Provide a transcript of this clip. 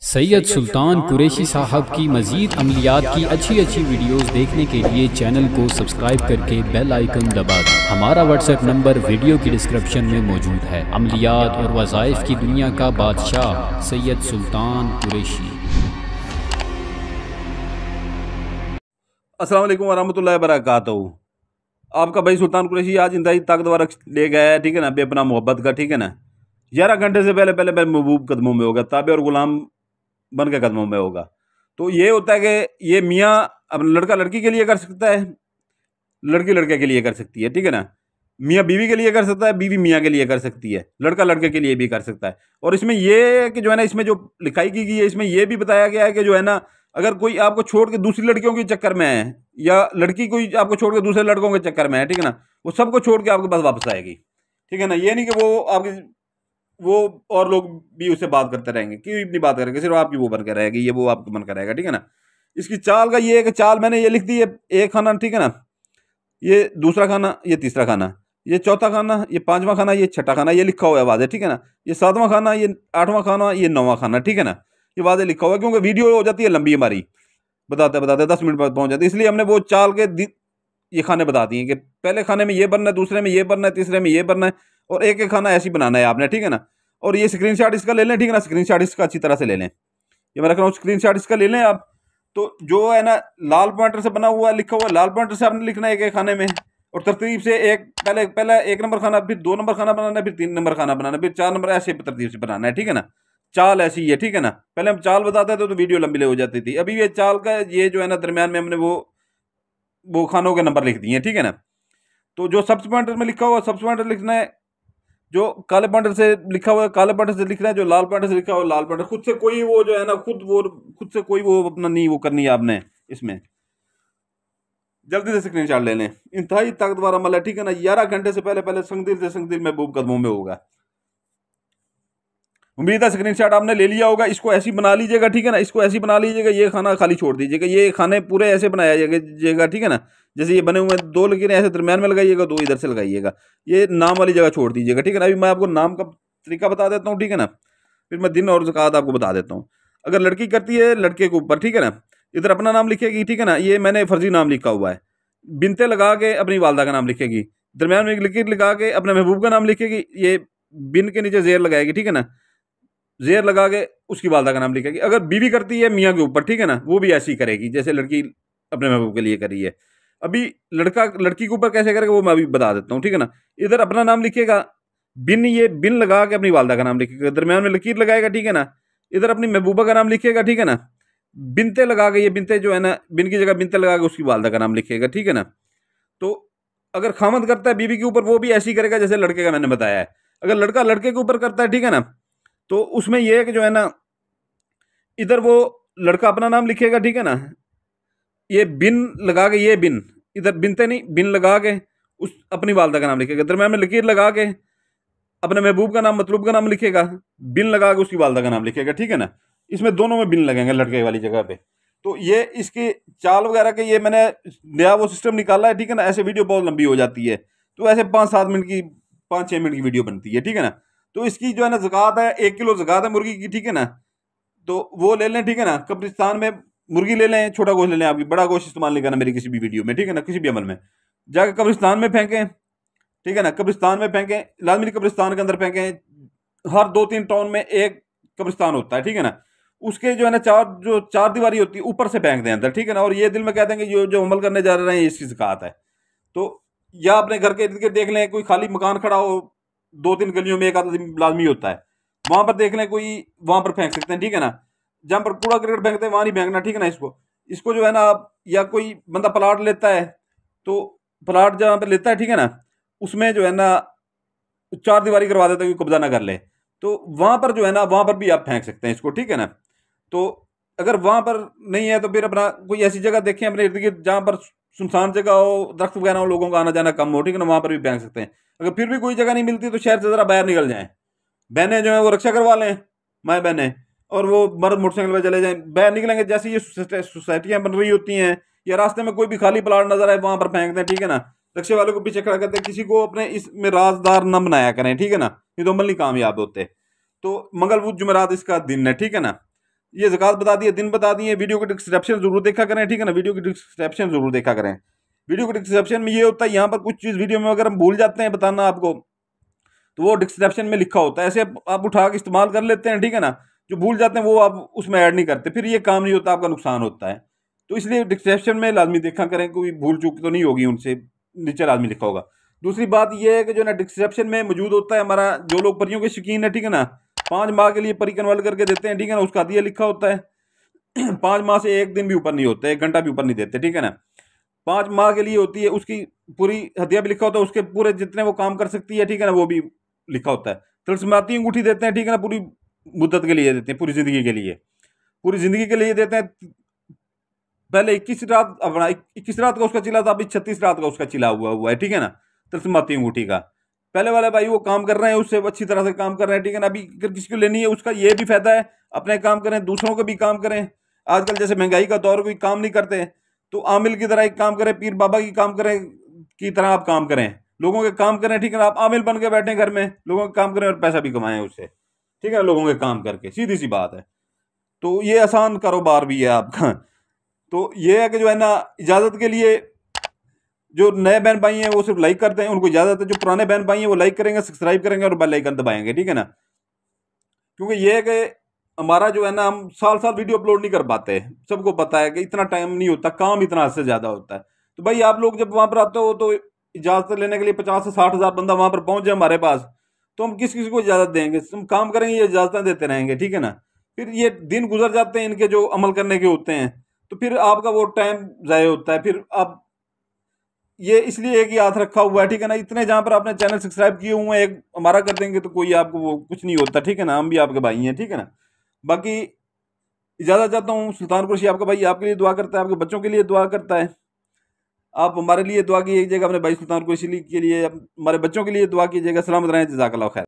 सैयद सुल्तान कुरैशी साहब की मज़ीद अमलियात की अच्छी वीडियोस देखने के लिए चैनल को सब्सक्राइब करके बेल आइकन दबा दें। हमारा व्हाट्सएप नंबर वीडियो की डिस्क्रिप्शन में मौजूद है। अमलियात और वज़ाइफ की दुनिया का बादशाह सैयद सुल्तान कुरैशी। अस्सलाम वालेकुम वरहमतुल्लाहि वबरकातुहू। आपका भाई सुल्तान कुरैशी आज इंतहाई ताकतवर ले गया है, ठीक है ना, बेपनाह मोहब्बत का, ठीक है ना। 11 घंटे से पहले महबूब कदमों में होगा, ताबे और गुलाम बन के कदमों में होगा। तो ये होता है कि ये मियाँ अब लड़का लड़की के लिए कर सकता है, लड़की लड़के के लिए कर सकती है, ठीक है ना। मियाँ बीवी के लिए कर सकता है, बीवी मियाँ के लिए कर सकती है, लड़का लड़के के लिए भी कर सकता है। और इसमें ये कि जो है ना, इसमें जो लिखाई की गई है, इसमें ये भी बताया गया है कि जो है ना, अगर कोई आपको छोड़ के दूसरी लड़कियों के चक्कर में है, या लड़की कोई आपको छोड़ के दूसरे लड़कों के चक्कर में है, ठीक है ना, वो सबको छोड़ के आपके पास वापस आएगी, ठीक है ना। ये नहीं कि वो और लोग भी उससे बात करते रहेंगे, क्यों नहीं बात करेंगे, सिर्फ आपकी वो बनकर रहेगी, ये वो आपको बनकर रहेगा, ठीक है ना। इसकी चाल का ये है कि चाल मैंने ये लिख दी है, एक खाना, ठीक है ना, ये दूसरा खाना, ये तीसरा खाना, ये चौथा खाना, ये पांचवा खाना, ये छठा खाना, ये लिखा हुआ है वाज़े, ठीक है ना। ये सातवां खाना, ये आठवां खाना, ये नौवां खाना, ठीक है ना, ये वाज़े लिखा हुआ है, क्योंकि वीडियो हो जाती है लंबी हमारी, बताते बताते 10 मिनट बाद पहुंच जाती है, इसलिए हमने वो चाल के ये खाने बता दिए कि पहले खाने में ये बनना है, दूसरे में ये बनना है, तीसरे में ये बनना है, और एक एक खाना ऐसे ही बनाना है आपने, ठीक है ना। और ये स्क्रीनशॉट इसका ले लें, ठीक है ना, स्क्रीनशॉट इसका अच्छी तरह से ले लें, ये मैं रख रहा हूँ, स्क्रीनशॉट इसका ले लें आप। तो जो है ना, लाल पॉइंटर से बना हुआ लिखा हुआ, लाल पॉइंटर से आपने लिखना है एक एक खाने में, और तरतीब से एक पहले 1 नंबर खाना, फिर 2 नंबर खाना बनाना है, फिर 3 नंबर खाना बनाना है, फिर 4 नंबर, ऐसे तरतीब से बनाना है, ठीक है ना। चाल ऐसी है, ठीक है ना। पहले हम चाल बताते थे तो वीडियो लंबी हो जाती थी, अभी ये चाल का ये जो है ना, दरमियान में हमने वो खानों के नंबर लिख दिए, ठीक है ना। तो जो सब पॉइंटर में लिखा हुआ सब पॉइंटर लिखना है, जो काले पॉइंटर से लिखा हुआ है काले पॉइंटर से लिखना है, जो लाल पॉइंटर से लिखा हुआ है लाल पॉइंटर। खुद से कोई वो जो है ना, खुद से कोई वो अपना नहीं वो करनी है आपने इसमें। जल्दी से स्क्रीनशॉट ले लें, इंतहाई ताकतवर अमल है, ठीक है ना। 11 घंटे से पहले संगदिल से संगदिल महबूब कदमों में होगा। उम्मीद है स्क्रीनशॉट आपने ले लिया होगा। इसको ऐसी बना लीजिएगा, ठीक है ना, इसको ऐसी बना लीजिएगा, ये खाना खाली छोड़ दीजिएगा, ये खाने पूरे ऐसे बनाया जाएगा, ठीक है ना। जैसे ये बने हुए हैं, 2 लकीरें ऐसे दरमियान में लगाइएगा, 2 इधर से लगाइएगा, ये नाम वाली जगह छोड़ दीजिएगा, ठीक है ना। अभी मैं आपको नाम का तरीका बता देता हूँ, ठीक है ना, फिर मैं दिन और ज़कात आपको बता देता हूँ। अगर लड़की करती है लड़के के ऊपर, ठीक है ना, इधर अपना नाम लिखेगी, ठीक है ना, ये मैंने फर्जी नाम लिखा हुआ है, बिनते लगा के अपनी वालदा का नाम लिखेगी, दरमियान में एक लकीर लगा के अपने महबूब का नाम लिखेगी, ये बिन के नीचे जेर लगाएगी, ठीक है ना, जेर लगा के उसकी वालदा का नाम लिखेगी। अगर बीवी करती है मियाँ के ऊपर, ठीक है ना, वो भी ऐसी ही करेगी जैसे लड़की अपने महबूब के लिए करी है। अभी लड़का लड़की के ऊपर कैसे करेगा वो मैं अभी बता देता हूँ, ठीक है ना। इधर अपना नाम लिखेगा, ये बिन लगा के अपनी वालदा का नाम लिखेगा, दरमियान में लकीर लगाएगा, ठीक है ना, इधर अपनी महबूबा का नाम लिखेगा, ठीक है ना, बिनते लगा के, ये बिनते जो है ना, बिन की जगह बिनते लगा के उसकी वालदा का नाम लिखेगा, ठीक है ना। तो अगर खामद करता है बीवी के ऊपर, वो भी ऐसे ही करेगा जैसे लड़के का मैंने बताया है। अगर लड़का लड़के के ऊपर करता है, ठीक है ना, तो उसमें यह है कि जो है ना, इधर वो लड़का अपना नाम लिखेगा, ठीक है ना, ये बिन लगा के, ये बिन इधर बिनते नहीं, बिन लगा के उस अपनी वालदा का नाम लिखेगा, दरम्यान में लकीर लगा के अपने महबूब का नाम मतलूब का नाम लिखेगा, बिन लगा के उसकी वालदा का नाम लिखेगा, ठीक है ना। इसमें दोनों में बिन लगेंगे लड़के वाली जगह पे। तो ये इसकी चाल वगैरह के ये मैंने नया वो सिस्टम निकाला है, ठीक है ना। ऐसे वीडियो बहुत लंबी हो जाती है, तो ऐसे 5-7 मिनट की 5-6 मिनट की वीडियो बनती है, ठीक है ना। तो इसकी जो है ना ज़कात है, 1 किलो ज़कात है मुर्गी की, ठीक है ना। तो वो ले लें, ठीक है ना। कब्रिस्तान में मुर्गी ले लें, छोटा गोश्त ले लें, आपकी बड़ा गोश्त इस्तेमाल नहीं करना मेरी किसी भी वीडियो में, ठीक है ना, किसी भी अमल में। जाकर कब्रिस्तान में फेंकें, ठीक है ना, कब्रिस्तान में फेंकें, लाजमी कब्रिस्तान के अंदर फेंकें। हर 2-3 टाउन में एक कब्रिस्तान होता है, ठीक है ना। उसके जो है ना, चार दीवारी होती है, ऊपर से फेंक दें अंदर, ठीक है ना। और ये दिल में कह देंगे जो अमल करने जा रहे हैं इसकी ज़कात है। तो या अपने घर के इर्द गिर्द देख लें, कोई खाली मकान खड़ा हो, 2-3 गलियों में एक आदमी लाजमी होता है, वहां पर देख लें कोई, वहां पर फेंक सकते हैं, ठीक है ना। जहां पर कूड़ा करकट फेंकते हैं वहां नहीं फेंकना, ठीक है ना। इसको जो है ना आप, या कोई बंदा प्लाट लेता है, तो प्लाट जहां पर लेता है, ठीक है ना, उसमें जो है ना 4 दीवारी करवा देता है कि कब्जा ना कर ले, तो वहां पर जो है ना, वहां पर भी आप फेंक सकते हैं इसको, ठीक है ना। तो अगर वहां पर नहीं है तो फिर अपना कोई ऐसी जगह देखें अपने इर्द गिर्द जहां पर सुनसान जगह हो, दरख्त वगैरह हो, लोगों का आना जाना कम हो, ठीक है ना, वहां पर भी फेंक सकते हैं। अगर फिर भी कोई जगह नहीं मिलती तो शहर से जरा बाहर निकल जाएं, बहनें जो है वो रक्षा करवा लें, माए बहनें, और वो मर्द मोटरसाइकिल पर चले जाएं। बाहर निकलेंगे, जैसे ये सोसाइटियां बन रही होती हैं, या रास्ते में कोई भी खाली प्लाट नजर आए वहां पर फेंक दें, ठीक है ना। रक्षे वाले को पीछे खड़ा करते हैं, किसी को अपने इसमें राजदार न बनाया करें, ठीक है ना, ये तो अमल नहीं कामयाब होते। तो मंगल बुध जुमेरात इसका दिन है, ठीक है ना। ये ज़कात बता दिए, दिन बता दिए। वीडियो की डिस्क्रिप्शन जरूर देखा करें, ठीक है ना, वीडियो की डिस्क्रिप्शन जरूर देखा करें। वीडियो की डिस्क्रिप्शन में ये होता है, यहाँ पर कुछ चीज़ वीडियो में अगर हम भूल जाते हैं बताना आपको, तो वो डिस्क्रिप्शन में लिखा होता है, ऐसे आप उठा के इस्तेमाल कर लेते हैं, ठीक है ना। जो भूल जाते हैं वो आप उसमें ऐड नहीं करते, फिर ये काम नहीं होता, आपका नुकसान होता है। तो इसलिए डिस्क्रिप्शन में लाजमी देखा करें, कोई भूल चूक तो नहीं होगी उनसे, नीचे लाजमी लिखा होगा। दूसरी बात ये है कि जो ना डिस्क्रिप्शन में मौजूद होता है हमारा, जो लोग परियों के शौकीन है, ठीक है ना, 5 माह के लिए परी कन्वर्ट करके देते हैं, ठीक है ना, उसका हदिया लिखा होता है। 5 माह से एक दिन भी ऊपर नहीं होता, 1 घंटा भी ऊपर नहीं देते, ठीक है ना। 5 माह के लिए होती है, उसकी पूरी हदिया भी लिखा होता है, उसके पूरे जितने वो काम कर सकती है, ठीक है ना, वो भी लिखा होता है। तिलस्माती अंगूठी देते हैं, ठीक है ना, पूरी मुद्दत के लिए देते हैं, पूरी जिंदगी के लिए, पूरी जिंदगी के लिए देते हैं। पहले 21 रात अपना 21 रात का उसका चिला था, अभी 36 रात का उसका चिला हुआ है, ठीक है ना, तिलस्माती अंगूठी का। पहले वाले भाई वो काम कर रहे हैं, उससे अच्छी तरह से काम कर रहे हैं, ठीक है ना। अभी अगर किसी को लेनी है उसका ये भी फायदा है, अपने काम करें, दूसरों को भी काम करें। आजकल जैसे महंगाई का दौर, कोई काम नहीं करते, तो आमिल की तरह एक काम करें, पीर बाबा की काम करें की तरह आप काम करें, लोगों के काम करें, ठीक है ना। आप आमिल बन के बैठे घर में, लोगों के काम करें और पैसा भी कमाएं उससे, ठीक है ना, लोगों के काम करके, सीधी सी बात है। तो ये आसान कारोबार भी है आपका। तो ये है कि जो है ना, इजाज़त के लिए जो नए बहन भाई हैं वो सिर्फ लाइक करते हैं, उनको इजाज़त है। जो पुराने बहन भाई हैं वो लाइक करेंगे, सब्सक्राइब करेंगे और बेल आइकन दबाएंगे, ठीक है ना। क्योंकि ये है कि हमारा जो है ना, हम साल साल वीडियो अपलोड नहीं कर पाते, सबको पता है कि इतना टाइम नहीं होता, काम इतना से ज़्यादा होता है। तो भाई आप लोग जब वहाँ पर आते हो तो इजाज़त लेने के लिए 50 से 60 हज़ार बंदा वहाँ पर पहुँच जाए हमारे पास, तो हम किस किसी को इजाज़त देंगे? हम काम करेंगे, ये इजाज़तें देते रहेंगे, ठीक है ना। फिर ये दिन गुजर जाते हैं इनके जो अमल करने के होते हैं, तो फिर आपका वो टाइम ज़ाया होता है। फिर आप ये इसलिए एक ही हाथ रखा हुआ है, ठीक है ना। इतने जहाँ पर आपने चैनल सब्सक्राइब किए हुए हैं, एक हमारा कर देंगे तो कोई आपको वो कुछ नहीं होता, ठीक है ना। हम भी आपके भाई हैं, ठीक है ना। बाकी इजाज़त चाहता हूँ। सुल्तान कुरैशी आपका भाई आपके लिए दुआ करता है, आपके बच्चों के लिए दुआ करता है। आप हमारे लिए दुआ कीजिएगा, अपने भाई सुल्तान कुरैशी के लिए, हमारे बच्चों के लिए दुआ कीजिएगा। सलामत रहें, जज़ाकल्लाह खैर।